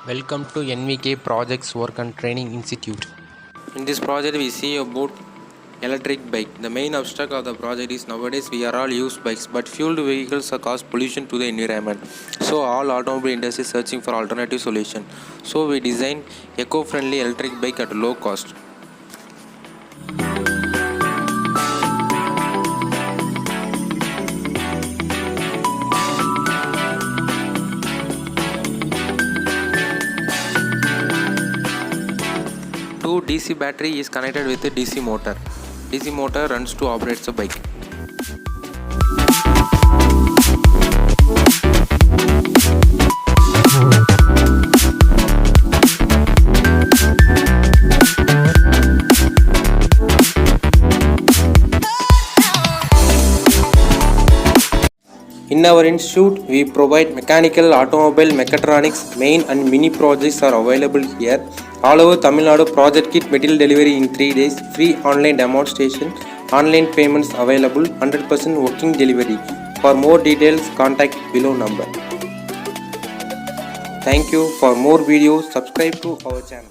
Welcome to NVK Projects Work and Training Institute. In this project we see about electric bike. The main obstacle of the project is nowadays we are all use bikes, but fueled vehicles cause pollution to the environment. So all automobile industry is searching for alternative solution. So we design eco-friendly electric bike at low cost. Two DC battery is connected with a DC motor. DC motor runs to operate the bike. In our institute, we provide mechanical, automobile, mechatronics, main and mini projects are available here. All over Tamil Nadu, project kit material delivery in 3 days, free online demonstration, online payments available, 100% working delivery. For more details, contact below number. Thank you. For more videos, subscribe to our channel.